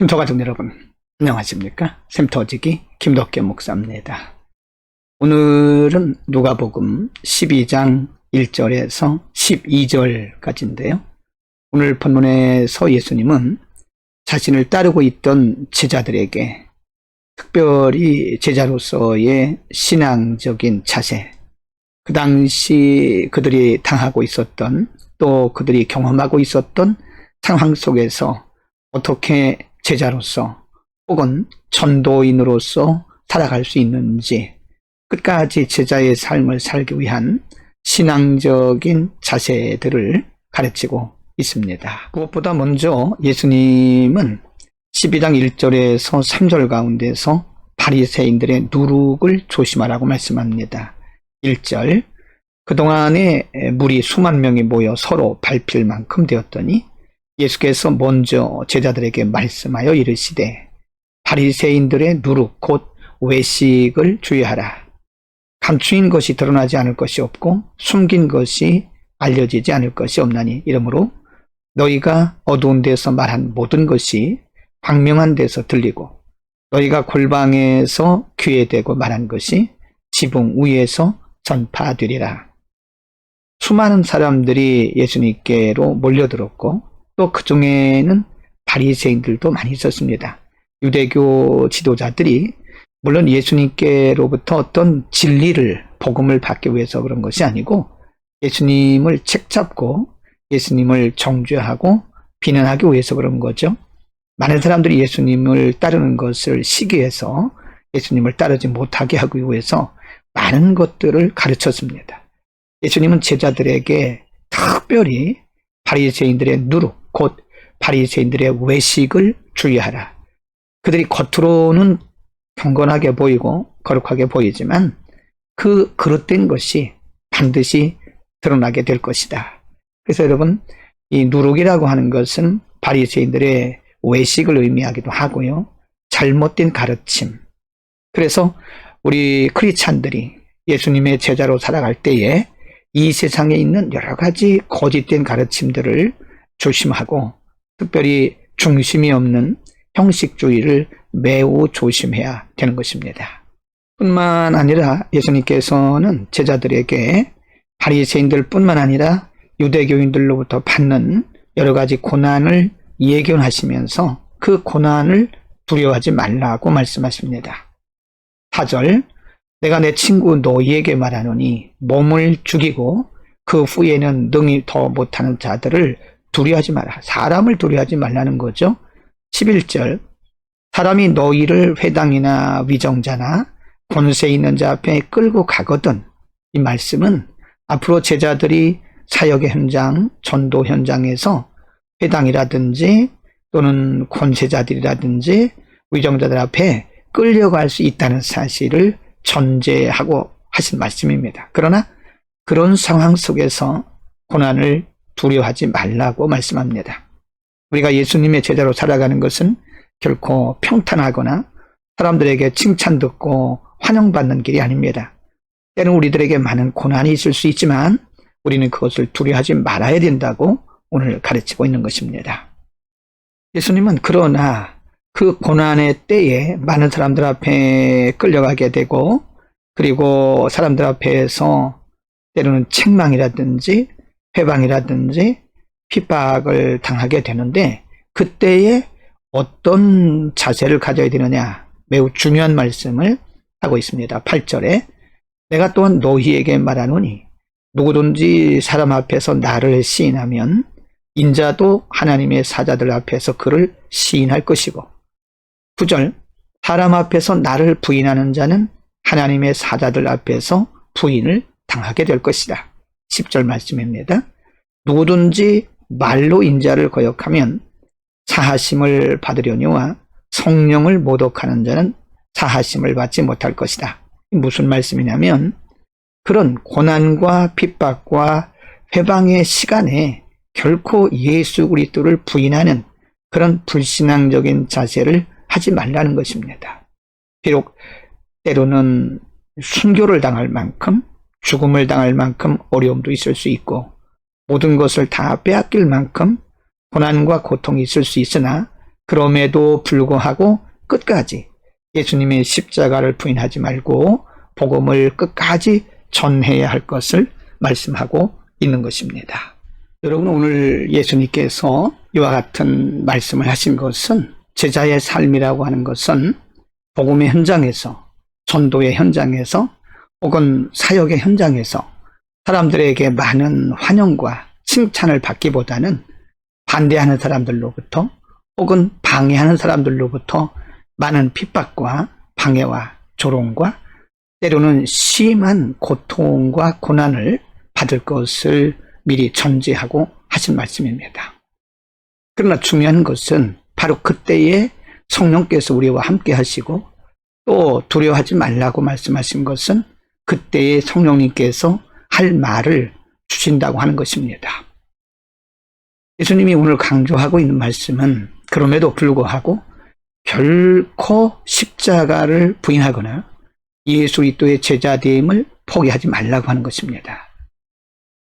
쉼터 가족 여러분, 안녕하십니까? 쉼터지기 김덕겸 목사입니다. 오늘은 누가복음 12장 1절에서 12절까지인데요. 오늘 본문에서 예수님은 자신을 따르고 있던 제자들에게 특별히 제자로서의 신앙적인 자세, 그 당시 그들이 당하고 있었던, 또 그들이 경험하고 있었던 상황 속에서 어떻게 제자로서 혹은 전도인으로서 살아갈 수 있는지, 끝까지 제자의 삶을 살기 위한 신앙적인 자세들을 가르치고 있습니다. 무엇보다 먼저 예수님은 12장 1절에서 3절 가운데서 바리새인들의 누룩을 조심하라고 말씀합니다. 1절, 그동안에 무리 수만 명이 모여 서로 밟힐 만큼 되었더니 예수께서 먼저 제자들에게 말씀하여 이르시되, 바리새인들의 누룩 곧 외식을 주의하라. 감추인 것이 드러나지 않을 것이 없고 숨긴 것이 알려지지 않을 것이 없나니, 이러므로 너희가 어두운 데서 말한 모든 것이 광명한 데서 들리고, 너희가 골방에서 귀에 대고 말한 것이 지붕 위에서 전파되리라. 수많은 사람들이 예수님께로 몰려들었고, 또 그 중에는 바리새인들도 많이 있었습니다. 유대교 지도자들이 물론 예수님께로부터 어떤 진리를, 복음을 받기 위해서 그런 것이 아니고, 예수님을 책잡고 예수님을 정죄하고 비난하기 위해서 그런 거죠. 많은 사람들이 예수님을 따르는 것을 시기해서 예수님을 따르지 못하게 하기 위해서 많은 것들을 가르쳤습니다. 예수님은 제자들에게 특별히 바리새인들의 누룩, 곧 바리새인들의 외식을 주의하라. 그들이 겉으로는 경건하게 보이고 거룩하게 보이지만 그 그릇된 것이 반드시 드러나게 될 것이다. 그래서 여러분, 이 누룩이라고 하는 것은 바리새인들의 외식을 의미하기도 하고요, 잘못된 가르침. 그래서 우리 크리스찬들이 예수님의 제자로 살아갈 때에 이 세상에 있는 여러 가지 거짓된 가르침들을 조심하고, 특별히 중심이 없는 형식주의를 매우 조심해야 되는 것입니다. 뿐만 아니라 예수님께서는 제자들에게 바리새인들 뿐만 아니라 유대교인들로부터 받는 여러 가지 고난을 예견하시면서 그 고난을 두려워하지 말라고 말씀하십니다. 4절, 내가 내 친구 너희에게 말하노니 몸을 죽이고 그 후에는 능히 더 못하는 자들을 두려워하지 마라. 사람을 두려워하지 말라는 거죠. 11절, 사람이 너희를 회당이나 위정자나 권세 있는 자 앞에 끌고 가거든. 이 말씀은 앞으로 제자들이 사역의 현장, 전도 현장에서 회당이라든지 또는 권세자들이라든지 위정자들 앞에 끌려갈 수 있다는 사실을 전제하고 하신 말씀입니다. 그러나 그런 상황 속에서 고난을 두려워하지 말라고 말씀합니다. 우리가 예수님의 제자로 살아가는 것은 결코 평탄하거나 사람들에게 칭찬 듣고 환영받는 길이 아닙니다. 때는 우리들에게 많은 고난이 있을 수 있지만 우리는 그것을 두려워하지 말아야 된다고 오늘 가르치고 있는 것입니다. 예수님은 그러나 그 고난의 때에 많은 사람들 앞에 끌려가게 되고, 그리고 사람들 앞에서 때로는 책망이라든지 회방이라든지 핍박을 당하게 되는데, 그때에 어떤 자세를 가져야 되느냐, 매우 중요한 말씀을 하고 있습니다. 8절에 내가 또한 너희에게 말하노니 누구든지 사람 앞에서 나를 시인하면 인자도 하나님의 사자들 앞에서 그를 시인할 것이고, 9절, 사람 앞에서 나를 부인하는 자는 하나님의 사자들 앞에서 부인을 당하게 될 것이다. 10절 말씀입니다. 누구든지 말로 인자를 거역하면 사하심을 받으려니와 성령을 모독하는 자는 사하심을 받지 못할 것이다. 무슨 말씀이냐면, 그런 고난과 핍박과 회방의 시간에 결코 예수 그리스도를 부인하는 그런 불신앙적인 자세를 하지 말라는 것입니다. 비록 때로는 순교를 당할 만큼, 죽음을 당할 만큼 어려움도 있을 수 있고, 모든 것을 다 빼앗길 만큼 고난과 고통이 있을 수 있으나 그럼에도 불구하고 끝까지 예수님의 십자가를 부인하지 말고 복음을 끝까지 전해야 할 것을 말씀하고 있는 것입니다. 여러분, 오늘 예수님께서 이와 같은 말씀을 하신 것은 제자의 삶이라고 하는 것은 복음의 현장에서, 전도의 현장에서, 혹은 사역의 현장에서 사람들에게 많은 환영과 칭찬을 받기보다는 반대하는 사람들로부터 혹은 방해하는 사람들로부터 많은 핍박과 방해와 조롱과 때로는 심한 고통과 고난을 받을 것을 미리 전제하고 하신 말씀입니다. 그러나 중요한 것은 바로 그때에 성령께서 우리와 함께 하시고 또 두려워하지 말라고 말씀하신 것은 그때에 성령님께서 할 말을 주신다고 하는 것입니다. 예수님이 오늘 강조하고 있는 말씀은 그럼에도 불구하고 결코 십자가를 부인하거나 예수 그리스도의 제자됨을 포기하지 말라고 하는 것입니다.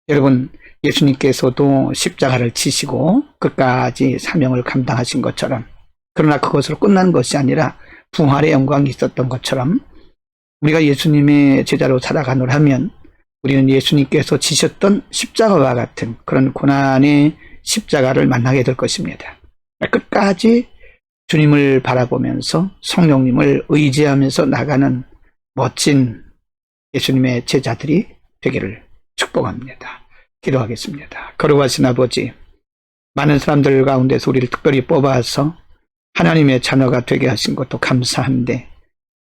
여러분, 예수님께서도 십자가를 지시고 끝까지 사명을 감당하신 것처럼, 그러나 그것으로 끝난 것이 아니라 부활의 영광이 있었던 것처럼 우리가 예수님의 제자로 살아가노라면 우리는 예수님께서 지셨던 십자가와 같은 그런 고난의 십자가를 만나게 될 것입니다. 끝까지 주님을 바라보면서 성령님을 의지하면서 나가는 멋진 예수님의 제자들이 되기를 축복합니다. 기도하겠습니다. 거룩하신 아버지, 많은 사람들 가운데서 우리를 특별히 뽑아서 하나님의 자녀가 되게 하신 것도 감사한데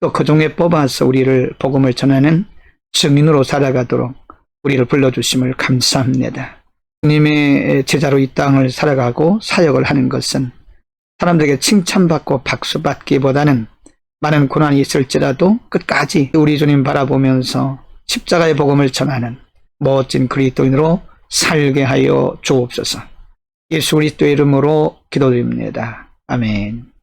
또 그중에 뽑아서 우리를 복음을 전하는 증인으로 살아가도록 우리를 불러주심을 감사합니다. 주님의 제자로 이 땅을 살아가고 사역을 하는 것은 사람들에게 칭찬받고 박수받기보다는 많은 고난이 있을지라도 끝까지 우리 주님 바라보면서 십자가의 복음을 전하는 멋진 그리스도인으로 살게 하여 주옵소서. 예수 그리스도의 이름으로 기도드립니다. 아멘.